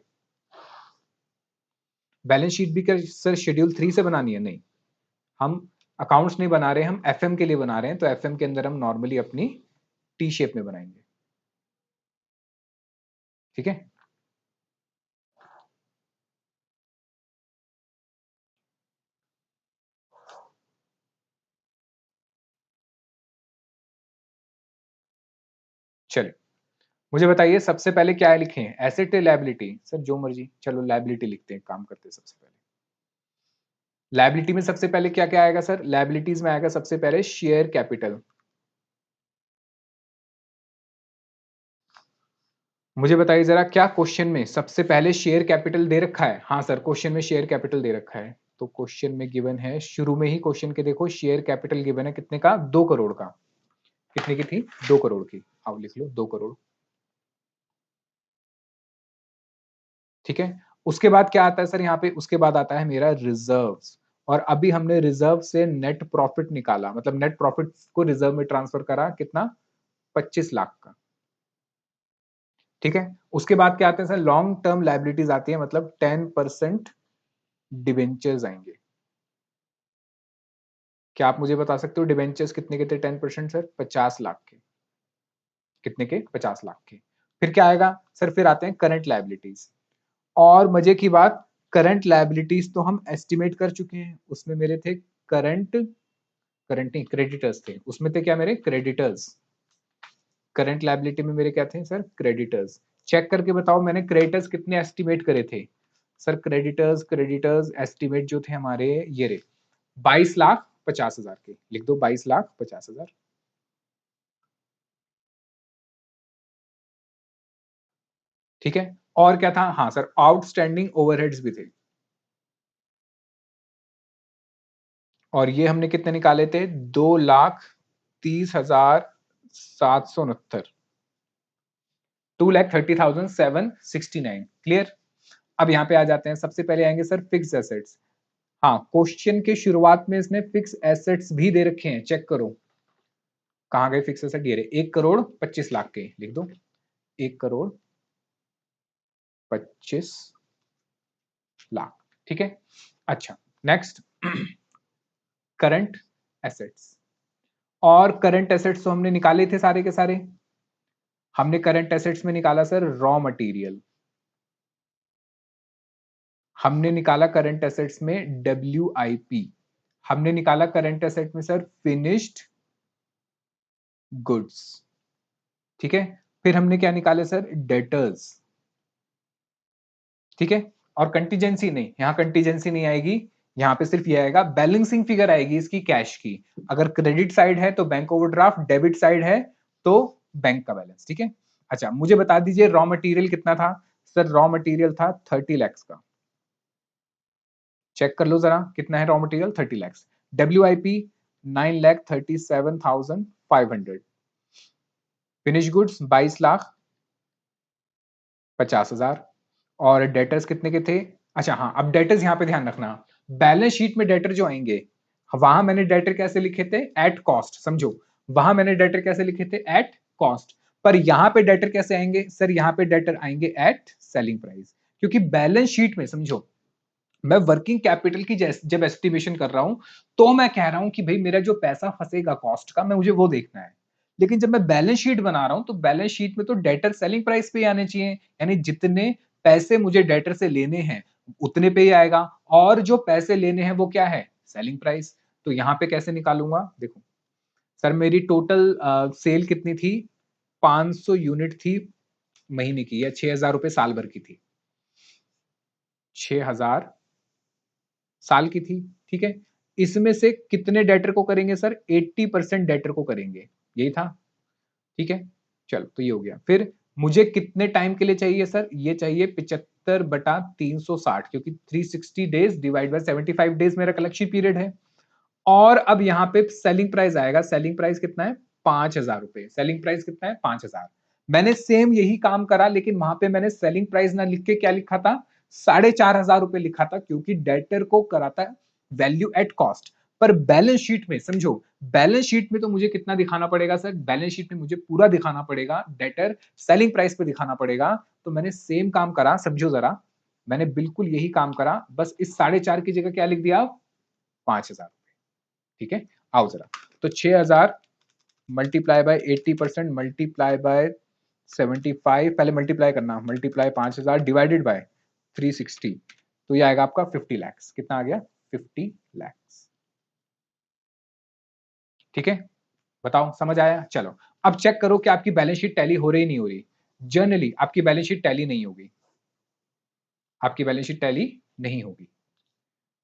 बैलेंस शीट भी क्या सर शेड्यूल 3 से बनानी है? नहीं, हम अकाउंट्स नहीं बना रहे, हम एफएम के लिए बना रहे हैं, तो एफएम के अंदर हम नॉर्मली अपनी टी शेप में बनाएंगे। ठीक है, चलिए मुझे बताइए सबसे पहले क्या लिखें? Asset, liability? सर जो मर्जी, चलो लायबिलिटी लिखते हैं, काम करते हैं सबसे पहले। लायबिलिटी में सबसे पहले क्या क्या आएगा सर? लायबिलिटीज में आएगा सबसे पहले शेयर कैपिटल। मुझे बताइए जरा, क्या क्वेश्चन में सबसे पहले शेयर कैपिटल दे रखा है? हाँ सर, क्वेश्चन में शेयर कैपिटल दे रखा है। तो क्वेश्चन में गिवन है, शुरू में ही क्वेश्चन के देखो, शेयर कैपिटल गिवन है कितने का? 2 करोड़ का। कितने की थी? 2 करोड़ की। आओ लिख लो 2 करोड़। ठीक है, उसके बाद क्या आता है सर यहाँ पे? उसके बाद आता है मेरा रिजर्व्स। और अभी हमने रिजर्व से नेट प्रॉफिट निकाला, मतलब नेट प्रॉफिट को रिजर्व में ट्रांसफर करा, कितना? 25 लाख का। ठीक है, उसके बाद क्या आते हैं सर? लॉन्ग टर्म लाइबिलिटीज आती है, मतलब 10% डिवेंचर्स आएंगे। क्या आप मुझे बता सकते हो डिवेंचर्स कितने के थे? 10% सर 50 लाख के। कितने के? 50 लाख के। फिर क्या आएगा सर? फिर आते हैं करंट लाइबिलिटीज। और मजे की बात, करंट लाइबिलिटीज तो हम एस्टिमेट कर चुके हैं, उसमें मेरे थे करंट, करंट नहीं क्रेडिटर्स थे, उसमें थे क्या मेरे? क्रेडिटर्स। करंट लाइबिलिटी में मेरे क्या थे सर? क्रेडिटर्स। चेक करके बताओ मैंने क्रेडिटर्स कितने एस्टिमेट करे थे? सर क्रेडिटर्स, क्रेडिटर्स एस्टिमेट जो थे हमारे, ये रे 22,50,000 के। लिख दो 22,50,000। ठीक है, और क्या था? हाँ सर, आउटस्टैंडिंग ओवरहेड्स भी थे, और ये हमने कितने निकाले थे? 2,30,769। 2,30,769। क्लियर? अब यहाँ पे आ जाते हैं, सबसे पहले आएंगे सर फिक्स एसेट्स। हाँ, क्वेश्चन के शुरुआत में इसने फिक्स एसेट्स भी दे रखे हैं, चेक करो कहां गए फिक्स एसेट। ये 1,25,00,000 के। लिख दो 1,25,00,000। ठीक है, अच्छा नेक्स्ट करंट एसेट्स। और करंट एसेट्स तो हमने निकाले थे सारे के सारे। हमने करंट एसेट्स में निकाला सर रॉ मटेरियल, हमने निकाला करंट एसेट्स में WIP, हमने निकाला करंट एसेट में सर फिनिश्ड गुड्स। ठीक है, फिर हमने क्या निकाले सर? डेटर्स। ठीक है, और कंटीजेंसी नहीं, यहां कंटीजेंसी नहीं आएगी, यहां पे सिर्फ ये आएगा बैलेंसिंग फिगर आएगी इसकी कैश की। अगर क्रेडिट साइड है तो बैंक ओवरड्राफ्ट, डेबिट साइड है तो बैंक का बैलेंस। ठीक है, अच्छा मुझे बता दीजिए रॉ मटेरियल कितना था? सर रॉ मटेरियल था 30 लैक्स का। चेक कर लो जरा कितना है raw material? 30 lakhs. WIP 9,37,500। Finish goods 22,50,000। और डेटर्स कितने के थे? अच्छा हाँ, अब डेटर्स यहां पे ध्यान रखना, बैलेंस शीट में डेटर जो आएंगे, वहां मैंने डेटर कैसे लिखे थे? At cost. समझो, वहां मैंने डेटर कैसे लिखे थे? At cost. पर यहां पे डेटर कैसे आएंगे सर? यहां पे डेटर आएंगे एट सेलिंग प्राइस, क्योंकि बैलेंस शीट में समझो, मैं वर्किंग कैपिटल की जब एस्टिमेशन कर रहा हूं, तो मैं कह रहा हूं कि भाई मेरा जो पैसा फंसेगा कॉस्ट का, मैं मुझे वो देखना है। लेकिन जब मैं बैलेंस शीट बना रहा हूं, तो बैलेंस शीट में तो डेटर सेलिंग प्राइस पे आने चाहिए, यानी जितने पैसे मुझे डेटर से लेने हैं उतने पे ही आएगा, और जो पैसे लेने हैं वो क्या है? Selling price. तो यहां पे कैसे निकालूंगा? देखो सर, मेरी टोटल सेल कितनी थी? 500 यूनिट थी महीने की, या 6,000 रुपए साल भर की थी। 6,000 साल की थी, ठीक है। इसमें से कितने डेटर को करेंगे सर? 80% डेटर को करेंगे, यही था, ठीक है। चलो तो ये हो गया। फिर मुझे कितने टाइम के लिए चाहिए सर? ये चाहिए 75/360, क्योंकि 360 डेज डिवाइड बाय 75 डेज मेरा कलेक्शन पीरियड है। और अब यहाँ पे सेलिंग प्राइस आएगा। सेलिंग प्राइस कितना है? 5,000 रुपए। सेलिंग प्राइस कितना है? 5,000। मैंने सेम यही काम करा, लेकिन वहां पे मैंने सेलिंग प्राइस ना लिख के क्या लिखा था? 4,500 रुपए लिखा था, क्योंकि डेटर को कराता है वैल्यू एट कॉस्ट। पर बैलेंस शीट में समझो, बैलेंस शीट में तो मुझे कितना दिखाना पड़ेगा सर? बैलेंस शीट में मुझे पूरा दिखाना पड़ेगा, डेटर सेलिंग प्राइस पे दिखाना पड़ेगा। तो मैंने सेम काम करा, समझो जरा, मैंने बिल्कुल यही काम करा, बस इस 4,500 की जगह क्या लिख दिया? 5,000। ठीक है, आओ जरा। तो 6,000 मल्टीप्लाई बाय 80% मल्टीप्लाई बाय 75, पहले मल्टीप्लाई करना, मल्टीप्लाई 5,000 डिवाइडेड बाय 360, तो ये आएगा आपका 50 लाख। कितना आ गया? 50 लाख। ठीक है, बताओ समझ आया? चलो अब चेक करो कि आपकी बैलेंस शीट टैली हो रही नहीं हो रही। जनरली आपकी बैलेंस शीट टैली नहीं होगी, आपकी बैलेंस शीट टैली नहीं होगी।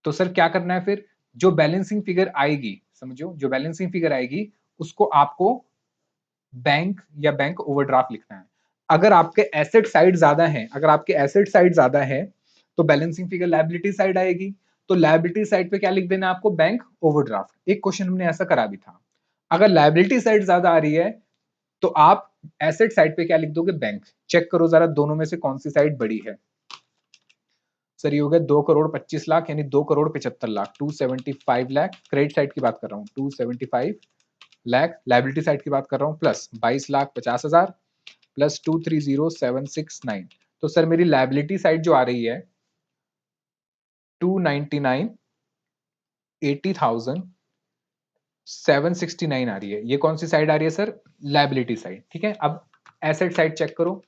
तो सर क्या करना है फिर? जो बैलेंसिंग फिगर आएगी, समझो, जो बैलेंसिंग फिगर आएगी उसको आपको बैंक या बैंक ओवरड्राफ्ट लिखना है। अगर आपके एसेट साइड ज्यादा है, अगर आपके एसेट साइड ज्यादा है, तो बैलेंसिंग फिगर लायबिलिटी साइड आएगी। तो लायबिलिटी साइड पे क्या लिख देना है आपको? Bank overdraft. एक क्वेश्चन हमने ऐसा करा भी था। अगर लायबिलिटी साइड ज्यादा आ रही है, तो आप एसेट साइड पे क्या लिख दोगे? बैंक। चेक करो जरा दोनों में से कौन सी साइड बड़ी है। सर ये हो गया 2,25,00,000, यानी 2,75,00,000, 275 लाख। क्रेडिट साइड की बात कर रहा हूँ, 275 लाख। लाइबिलिटी साइड की बात कर रहा हूँ, प्लस 22,50,000 प्लस 230,769। तो सर मेरी लाइबिलिटी साइड जो आ रही है 299,80,769 आ रही है। ये कौन सी साइड आ रही है सर? Liability side. ठीक है, अब एसेट साइड चेक करो।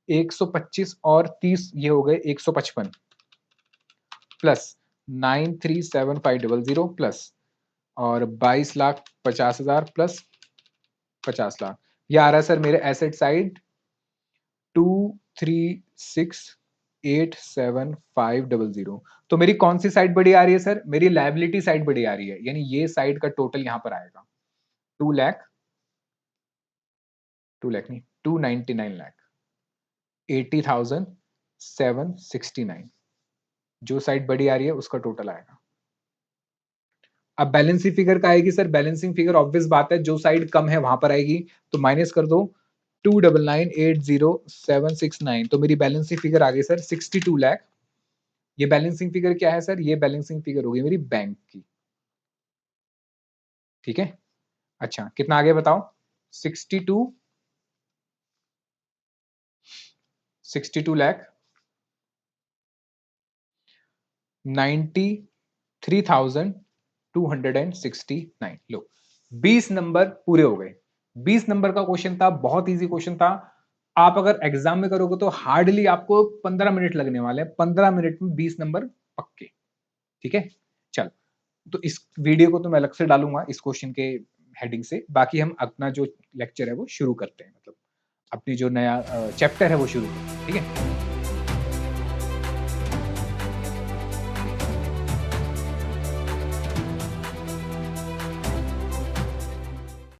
125 और 30 ये हो गए 155, प्लस 937,500 प्लस और 22,50,000 प्लस 50,00,000। ये आ रहा है सर मेरे एसेट साइड 236,87,500। तो मेरी कौन सी साइड बड़ी आ रही है सर? मेरी लायबिलिटी साइड बड़ी आ रही है, यानी ये साइड का टोटल यहां पर आएगा 2 लाख, 2 लाख नहीं, 299,00,000, 80,769। जो साइड बड़ी आ रही है उसका टोटल आएगा। अब बैलेंसिंग फिगर का आएगी सर? बैलेंसिंग फिगर ऑब्वियस बात है, जो साइड कम है वहां पर आएगी। तो माइनस कर दो 299,80,769। तो मेरी बैलेंसिंग फिगर आ गई सर 62 लाख। ये बैलेंसिंग फिगर क्या है सर? ये बैलेंसिंग फिगर होगी मेरी बैंक की। ठीक है, अच्छा कितना आगे बताओ? 62 लाख 93,269। लो 20 नंबर पूरे हो गए। 20 नंबर का क्वेश्चन था, बहुत इजी क्वेश्चन था। आप अगर एग्जाम में करोगे तो हार्डली आपको 15 मिनट लगने वाले हैं। 15 मिनट में 20 नंबर पक्के। ठीक है, चल तो इस वीडियो को तो मैं अलग से डालूंगा इस क्वेश्चन के हेडिंग से। बाकी हम अपना जो लेक्चर है वो शुरू करते हैं, मतलब अपनी जो नया चैप्टर है वो शुरू करते हैं। ठीक है।